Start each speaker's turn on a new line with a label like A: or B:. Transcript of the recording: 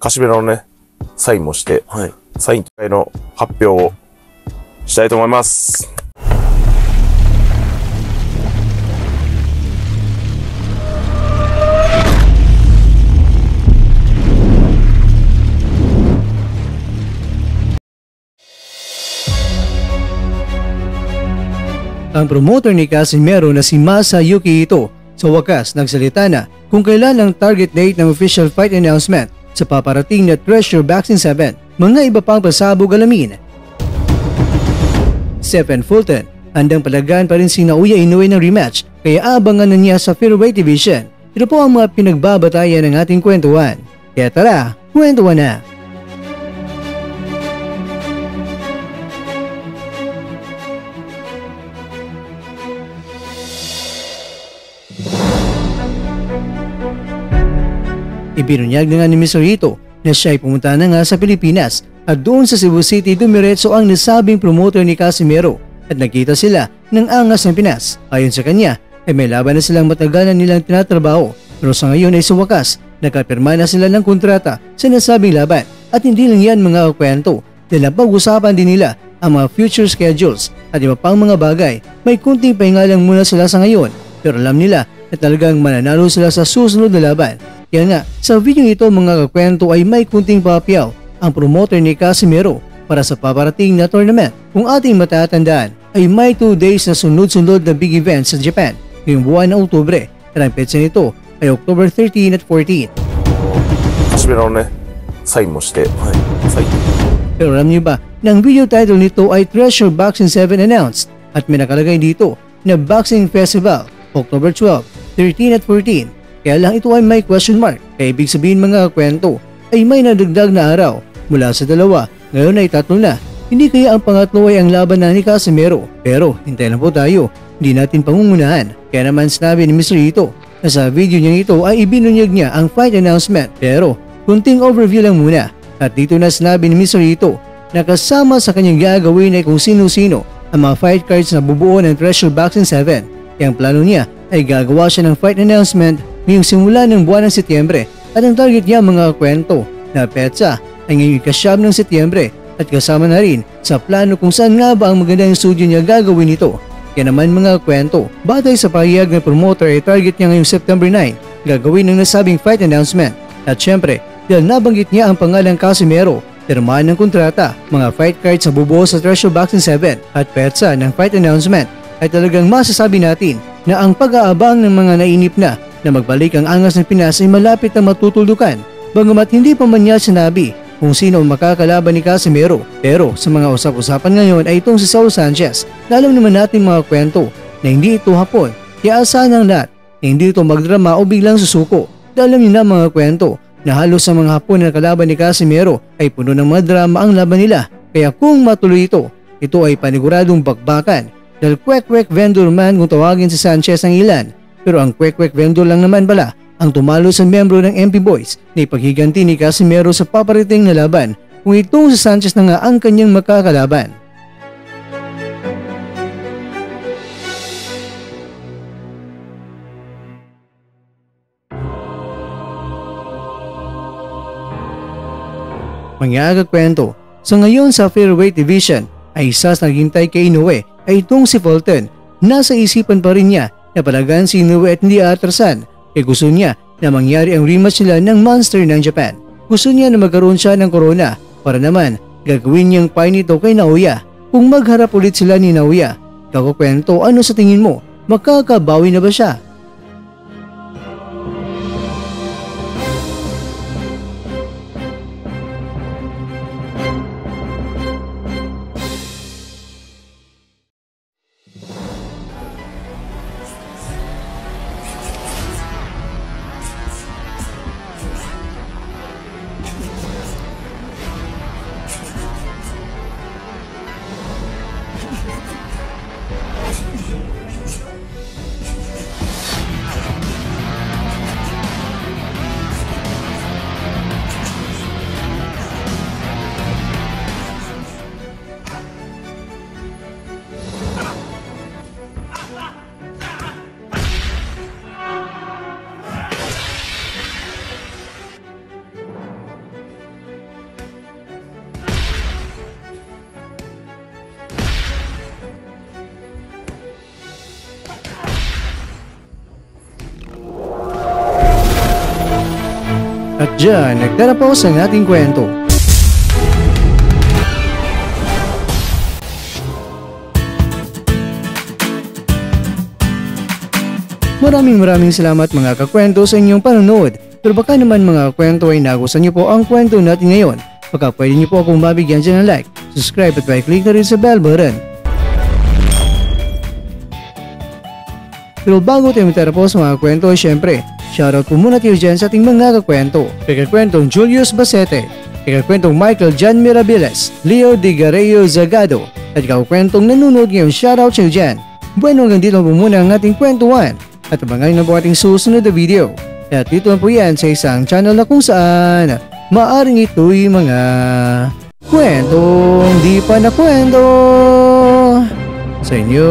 A: カシメロのね、サインもして、
B: はい。
A: サイン会の発表をしたいと思います。
C: Ang promoter ni Casimero na si Masayuki Ito sa wakas nagsalita na kung kailan ang target date ng official fight announcement sa paparating na Treasure Boxing 7. Mga iba pang pasabog alamin. Stephen Fulton, handang palagaan pa rin si Naoya Inoue ng rematch kaya abangan na niya sa featherweight division. Ito po ang mga pinagbabatayan ng ating kwentuhan. Kaya tara, kwentuhan na! Ibinunyag na nga ni Mr. Ito na siya ay pumunta na nga sa Pilipinas at doon sa Cebu City dumiretso ang nasabing promoter ni Casimero at nakita sila ng angas ng Pinas. Ayon sa kanya ay may laban na silang matagal na nilang tinatrabaho pero sa ngayon ay sa wakas nakapirma na sila ng kontrata sa nasabing laban at hindi lang yan mga kwento dahil napag-usapan din nila ang mga future schedules at iba pang mga bagay. May kunting pahinga lang muna sila sa ngayon pero alam nila na talagang mananalo sila sa susunod na laban. Kaya nga, sa video ito mga kakwento ay may kunting papiyaw ang promoter ni Casimero para sa paparating na tournament. Kung ating matatandaan ay may 2 days na sunod-sunod na big events sa Japan ngayong buwan ng Oktubre at ang petsa nito ay October 13 at 14.
A: カシメロのね、サインもして、はい、サイン。
C: Pero alam niyo ba na ang video title nito ay Treasure Boxing 7 announced at may nakalagay dito na Boxing Festival October 12, 13 at 14. Kaya lang ito ay may question mark. Kaya ibig sabihin mga kwento ay may nadagdag na araw mula sa 2, ngayon ay 3 na. Hindi kaya ang pangatlo ay ang laban na ni Casimero. Pero hintay lang po tayo, hindi natin pangungunahan. Kaya naman sinabi ni Mr. Ito na sa video niya ito ay ibinunyag niya ang fight announcement. Pero kunting overview lang muna. At dito na sinabi ni Mr. Ito na kasama sa kanyang gagawin ay kung sino-sino ang mga fight cards na bubuo ng Treasure Boxing 7. Kaya ang plano niya ay gagawa siya ng fight announcement ngayong simula ng buwan ng Setyembre at ang target niya mga kwento na petsa ay ngayong ika-9 ng Setyembre at kasama na rin sa plano kung saan nga ba ang magandang studio niya gagawin ito. Kaya naman mga kwento, batay sa pahayag ng promoter ay target niya ngayong September 9 gagawin ng nasabing fight announcement at syempre dahil nabanggit niya ang pangalang Casimero, pirmahan ng kontrata, mga fight cards sa bubuo sa Treasure Boxing 7 at petsa ng fight announcement ay talagang masasabi natin na ang pag-aabang ng mga nainip na magbalik ang angas ng Pinas ay malapit na matutuldukan. Bagamat hindi pa man niya sinabi kung sino ang makakalaban ni Casimero. Pero sa mga usap-usapan ngayon ay itong si Saul Sanchez na alam naman natin mga kwento na hindi ito hapon. Kaya asahan ng lahat na hindi ito magdrama o biglang susuko. Dahil alam niyo na mga kwento na halos sa mga hapon na kalaban ni Casimero ay puno ng mga drama ang laban nila. Kaya kung matuloy ito ay paniguradong bakbakan. Dahil kwek-kwek vendor man kung tawagin si Sanchez ang ilan. Pero ang kwek-kwek vendor lang naman pala ang tumalo sa membro ng MP Boys na ipaghiganti ni Casimero sa paparating na laban kung itong si Sanchez na nga ang kanyang makakalaban. Mga kwento, sa ngayon sa featherweight division ay isa sa naghintay kay Inoue ay itong si Fulton. Nasa isipan pa rin niya na palagaan si Inoue at hindi atrasan. Gusto niya na mangyari ang rematch nila ng monster ng Japan. Gusto niya na magkaroon siya ng corona para naman gagawin niyang pay nito kay Naoya. Kung magharap ulit sila ni Naoya, kakukwento ano sa tingin mo? Makakabawi na ba siya? Diyan, nagtatapos ang ating kwento. Maraming salamat mga kakwento sa inyong panonood. Pero baka naman mga kwento ay nagustuhan niyo po ang kwento natin ngayon. Baka pwede niyo po akong mabigyan dyan ng like, subscribe at click na rin sa bell button. Pero bago tayo matapos mga kwento ay syempre, shoutout po muna tayo dyan sa ating mga kakwento. Kay kakwentong Julius Basete, kay kakwentong Michael Jan Mirabiles, Leo Di Gareo Zagado, at kakwentong nanonood ngayon, shoutout sa iyo dyan. Bueno, hanggang dito po muna ang ating kwentuhan. At abangan na po ating susunod na video. At dito po yan sa isang channel na kung saan maaring ito'y mga kwentong di pa na kwento sa inyo.